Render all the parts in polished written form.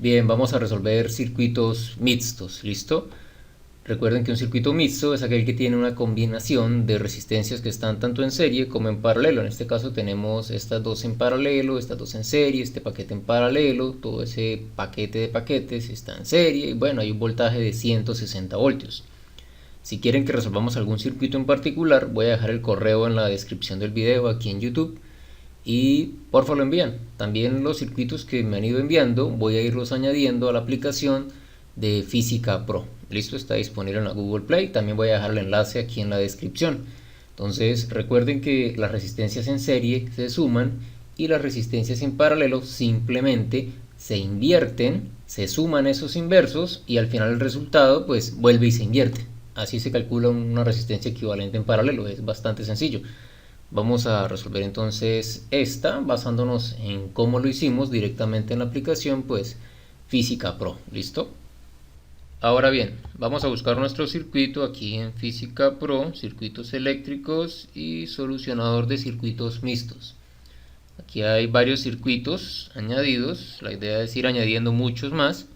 Bien, vamos a resolver circuitos mixtos, ¿listo? Recuerden que un circuito mixto es aquel que tiene una combinación de resistencias que están tanto en serie como en paralelo. En este caso tenemos estas dos en paralelo, estas dos en serie, este paquete en paralelo, todo ese paquete de paquetes está en serie y bueno, hay un voltaje de 160 voltios. Si quieren que resolvamos algún circuito en particular, voy a dejar el correo en la descripción del video aquí en YouTube y por favor lo envían. También los circuitos que me han ido enviando voy a irlos añadiendo a la aplicación de Física Pro. Listo, está disponible en la Google Play. También voy a dejar el enlace aquí en la descripción. Entonces recuerden que las resistencias en serie se suman y las resistencias en paralelo simplemente se invierten, se suman esos inversos y al final el resultado pues vuelve y se invierte. Así se calcula una resistencia equivalente en paralelo. Es bastante sencillo. Vamos a resolver entonces esta basándonos en cómo lo hicimos directamente en la aplicación pues Física Pro. ¿Listo? Ahora bien, vamos a buscar nuestro circuito aquí en Física Pro, circuitos eléctricos y solucionador de circuitos mixtos. Aquí hay varios circuitos añadidos, la idea es ir añadiendo muchos más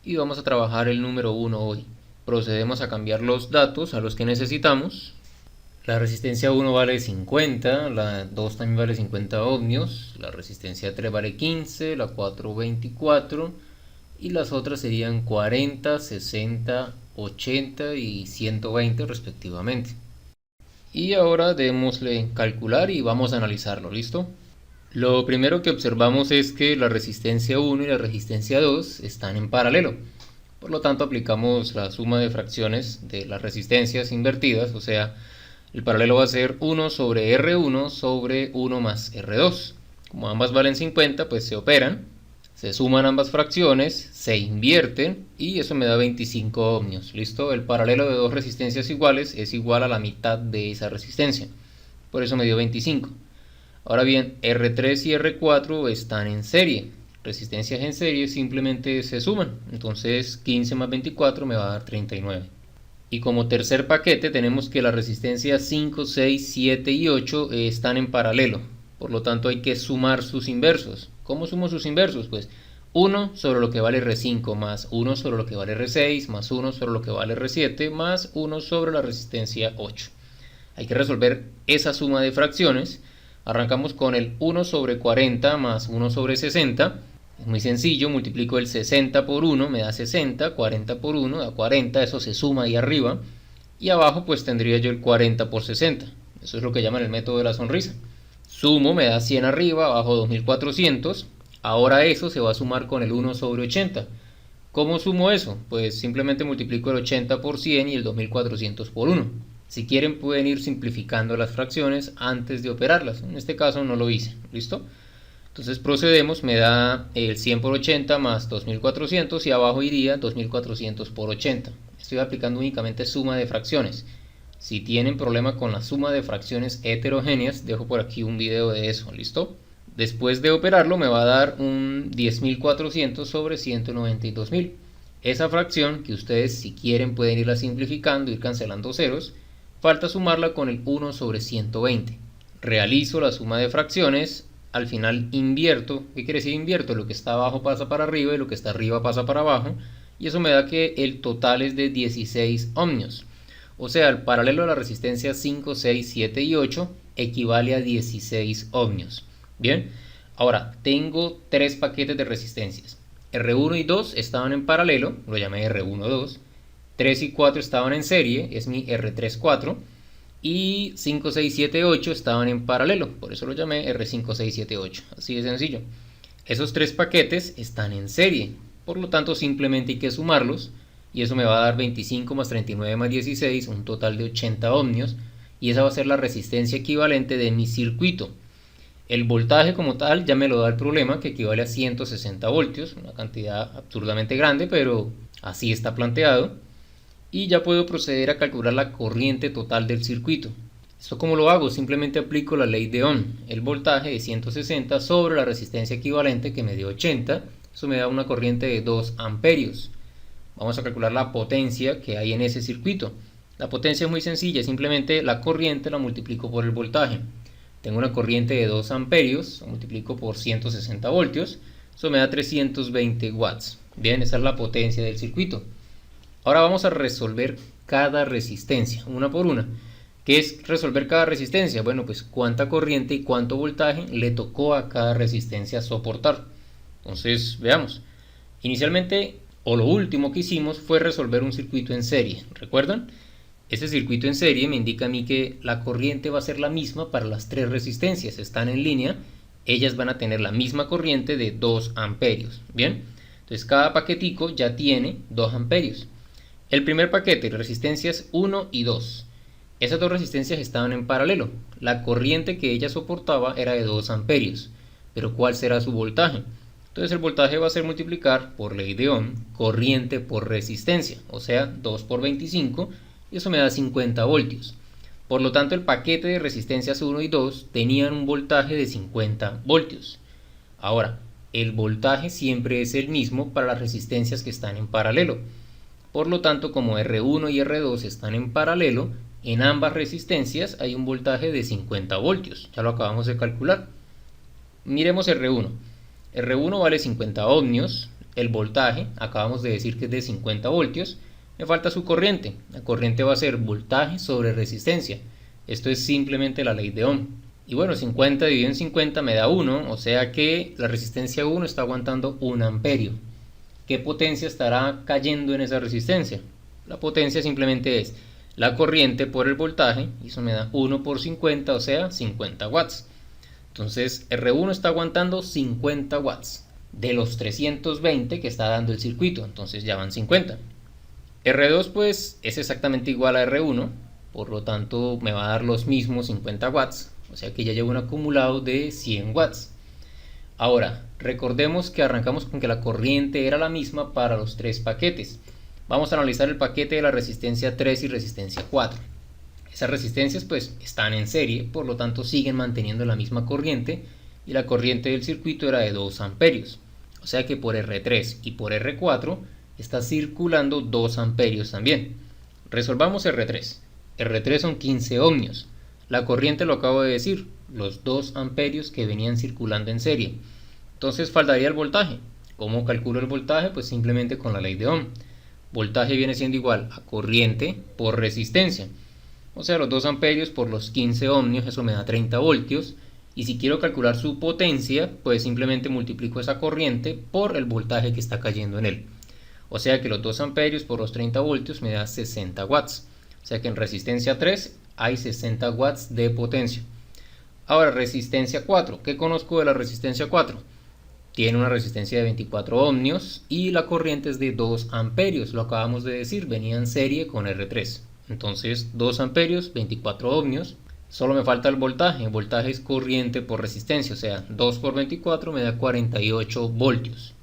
y vamos a trabajar el número 1 hoy. Procedemos a cambiar los datos a los que necesitamos. La resistencia 1 vale 50, la 2 también vale 50 ohmios, la resistencia 3 vale 15, la 4 24 y las otras serían 40, 60, 80 y 120 respectivamente. Y ahora démosle calcular y vamos a analizarlo, ¿listo? Lo primero que observamos es que la resistencia 1 y la resistencia 2 están en paralelo. Por lo tanto aplicamos la suma de fracciones de las resistencias invertidas, o sea, el paralelo va a ser 1 sobre R1 sobre 1 más R2. Como ambas valen 50, pues se operan, se suman ambas fracciones, se invierten y eso me da 25 ohmios. ¿Listo? El paralelo de dos resistencias iguales es igual a la mitad de esa resistencia. Por eso me dio 25. Ahora bien, R3 y R4 están en serie. Resistencias en serie simplemente se suman. Entonces 15 más 24 me va a dar 39. Y como tercer paquete tenemos que las resistencias 5, 6, 7 y 8 están en paralelo. Por lo tanto hay que sumar sus inversos. ¿Cómo sumo sus inversos? Pues 1 sobre lo que vale R5 más 1 sobre lo que vale R6 más 1 sobre lo que vale R7 más 1 sobre la resistencia 8. Hay que resolver esa suma de fracciones. Arrancamos con el 1 sobre 40 más 1 sobre 60. Es muy sencillo, multiplico el 60 por 1, me da 60, 40 por 1 da 40, eso se suma ahí arriba. Y abajo pues tendría yo el 40 por 60. Eso es lo que llaman el método de la sonrisa. Sumo, me da 100 arriba, abajo 2400. Ahora eso se va a sumar con el 1 sobre 80. ¿Cómo sumo eso? Pues simplemente multiplico el 80 por 100 y el 2400 por 1. Si quieren pueden ir simplificando las fracciones antes de operarlas. En este caso no lo hice. ¿Listo? Entonces procedemos, me da el 100 por 80 más 2400 y abajo iría 2400 por 80. Estoy aplicando únicamente suma de fracciones. Si tienen problema con la suma de fracciones heterogéneas, dejo por aquí un video de eso, ¿listo? Después de operarlo me va a dar un 10.400 sobre 192.000. Esa fracción que ustedes si quieren pueden irla simplificando, ir cancelando ceros, falta sumarla con el 1 sobre 120. Realizo la suma de fracciones. Al final invierto. ¿Qué quiere decir invierto? Lo que está abajo pasa para arriba y lo que está arriba pasa para abajo. Y eso me da que el total es de 16 ohmios. O sea, el paralelo de la resistencia 5, 6, 7 y 8 equivale a 16 ohmios. Bien, ahora tengo tres paquetes de resistencias. R1 y 2 estaban en paralelo, lo llamé R1, 2. 3 y 4 estaban en serie, es mi R3, 4. Y 5, 6, 7, 8 estaban en paralelo, por eso lo llamé R5, 6, 7, 8. Así de sencillo. Esos tres paquetes están en serie, por lo tanto simplemente hay que sumarlos y eso me va a dar 25 más 39 más 16, un total de 80 ohmios, y esa va a ser la resistencia equivalente de mi circuito. El voltaje como tal ya me lo da el problema, que equivale a 160 voltios, una cantidad absurdamente grande, pero así está planteado. Y ya puedo proceder a calcular la corriente total del circuito. ¿Esto cómo lo hago? Simplemente aplico la ley de Ohm. El voltaje de 160 sobre la resistencia equivalente que me dio 80. Eso me da una corriente de 2 amperios. Vamos a calcular la potencia que hay en ese circuito. La potencia es muy sencilla, simplemente la corriente la multiplico por el voltaje. Tengo una corriente de 2 amperios, lo multiplico por 160 voltios. Eso me da 320 watts. Bien, esa es la potencia del circuito. Ahora vamos a resolver cada resistencia, una por una. ¿Qué es resolver cada resistencia? Bueno, pues cuánta corriente y cuánto voltaje le tocó a cada resistencia soportar. Entonces, veamos. Inicialmente, o lo último que hicimos fue resolver un circuito en serie. ¿Recuerdan? Ese circuito en serie me indica a mí que la corriente va a ser la misma para las tres resistencias. Están en línea, ellas van a tener la misma corriente de 2 amperios. Bien, entonces cada paquetico ya tiene 2 amperios. El primer paquete, resistencias 1 y 2. Esas dos resistencias estaban en paralelo. La corriente que ella soportaba era de 2 amperios. Pero ¿cuál será su voltaje? Entonces el voltaje va a ser multiplicar por ley de Ohm corriente por resistencia, o sea 2 por 25, y eso me da 50 voltios. Por lo tanto el paquete de resistencias 1 y 2 tenían un voltaje de 50 voltios. Ahora, el voltaje siempre es el mismo para las resistencias que están en paralelo. Por lo tanto, como R1 y R2 están en paralelo, en ambas resistencias hay un voltaje de 50 voltios. Ya lo acabamos de calcular. Miremos R1. R1 vale 50 ohmios. El voltaje, acabamos de decir que es de 50 voltios. Me falta su corriente. La corriente va a ser voltaje sobre resistencia. Esto es simplemente la ley de Ohm. Y bueno, 50 dividido en 50 me da 1, o sea que la resistencia 1 está aguantando 1 amperio. ¿Qué potencia estará cayendo en esa resistencia? La potencia simplemente es la corriente por el voltaje, y eso me da 1 por 50, o sea 50 watts. Entonces R1 está aguantando 50 watts de los 320 que está dando el circuito, entonces ya van 50. R2 pues es exactamente igual a R1, por lo tanto me va a dar los mismos 50 watts, o sea que ya llevo un acumulado de 100 watts. Ahora, recordemos que arrancamos con que la corriente era la misma para los tres paquetes. Vamos a analizar el paquete de la resistencia 3 y resistencia 4. Esas resistencias pues están en serie, por lo tanto siguen manteniendo la misma corriente, y la corriente del circuito era de 2 amperios. O sea que por R3 y por R4 está circulando 2 amperios también. Resolvamos R3. R3 son 15 ohmios. La corriente, lo acabo de decir, los 2 amperios que venían circulando en serie. Entonces faltaría el voltaje. ¿Cómo calculo el voltaje? Pues simplemente con la ley de Ohm. Voltaje viene siendo igual a corriente por resistencia. O sea, los 2 amperios por los 15 ohmios, eso me da 30 voltios. Y si quiero calcular su potencia, pues simplemente multiplico esa corriente por el voltaje que está cayendo en él. O sea que los 2 amperios por los 30 voltios me da 60 watts. O sea que en resistencia 3 hay 60 watts de potencia. Ahora, resistencia 4. ¿Qué conozco de la resistencia 4? Tiene una resistencia de 24 ohmios y la corriente es de 2 amperios. Lo acabamos de decir, venía en serie con R3. Entonces 2 amperios, 24 ohmios. Solo me falta el voltaje. El voltaje es corriente por resistencia, o sea 2 por 24 me da 48 voltios.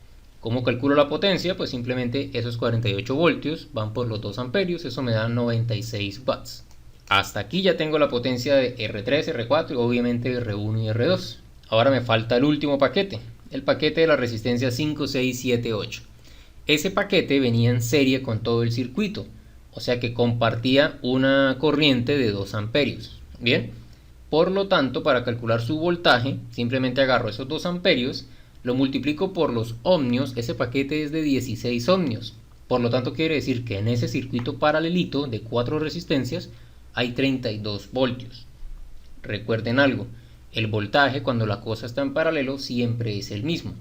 ¿Cómo calculo la potencia? Pues simplemente esos 48 voltios van por los 2 amperios, eso me da 96 watts. Hasta aquí ya tengo la potencia de R3, R4 y obviamente R1 y R2. Ahora me falta el último paquete, el paquete de la resistencia 5, 6, 7, 8. Ese paquete venía en serie con todo el circuito, o sea que compartía una corriente de 2 amperios. Bien, por lo tanto, para calcular su voltaje, simplemente agarro esos 2 amperios, lo multiplico por los ohmios. Ese paquete es de 16 ohmios. Por lo tanto, quiere decir que en ese circuito paralelito de 4 resistencias hay 32 voltios. Recuerden algo, el voltaje cuando la cosa está en paralelo siempre es el mismo.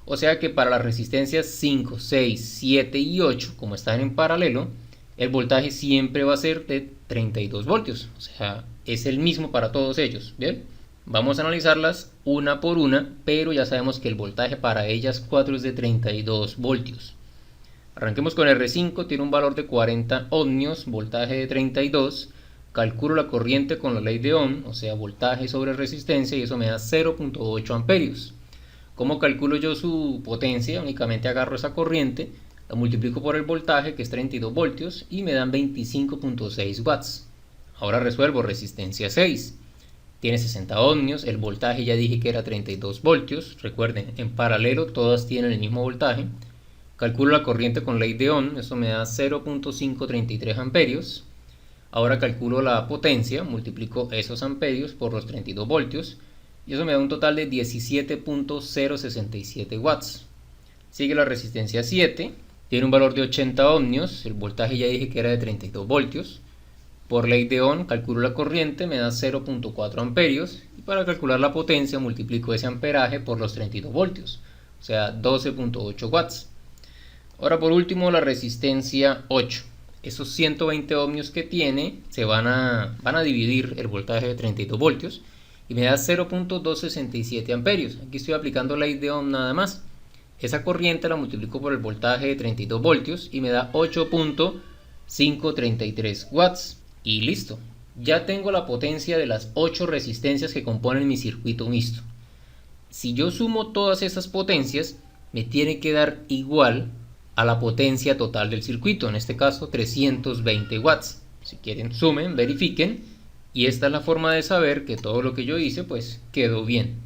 O sea que para las resistencias 5, 6, 7 y 8, como están en paralelo, el voltaje siempre va a ser de 32 voltios. O sea, es el mismo para todos ellos. ¿Bien? Vamos a analizarlas una por una, pero ya sabemos que el voltaje para ellas 4 es de 32 voltios. Arranquemos con R5, tiene un valor de 40 ohmios, voltaje de 32. Calculo la corriente con la ley de Ohm, o sea, voltaje sobre resistencia, y eso me da 0.8 amperios. ¿Cómo calculo yo su potencia? Únicamente agarro esa corriente, la multiplico por el voltaje, que es 32 voltios, y me dan 25.6 watts. Ahora resuelvo resistencia 6. Tiene 60 ohmios, el voltaje ya dije que era 32 voltios. Recuerden, en paralelo todas tienen el mismo voltaje. Calculo la corriente con ley de Ohm, eso me da 0.533 amperios. Ahora calculo la potencia, multiplico esos amperios por los 32 voltios y eso me da un total de 17.067 watts. Sigue la resistencia 7, tiene un valor de 80 ohmios, el voltaje ya dije que era de 32 voltios. Por ley de Ohm calculo la corriente, me da 0.4 amperios, y para calcular la potencia multiplico ese amperaje por los 32 voltios, o sea 12.8 watts. Ahora por último la resistencia 8. Esos 120 ohmios que tiene van a dividir el voltaje de 32 voltios y me da 0.267 amperios. Aquí estoy aplicando ley de Ohm nada más. Esa corriente la multiplico por el voltaje de 32 voltios y me da 8.533 watts. Y listo. Ya tengo la potencia de las 8 resistencias que componen mi circuito mixto. Si yo sumo todas esas potencias, me tiene que dar igual a la potencia total del circuito, en este caso 320 watts. Si quieren sumen, verifiquen, y esta es la forma de saber que todo lo que yo hice pues quedó bien.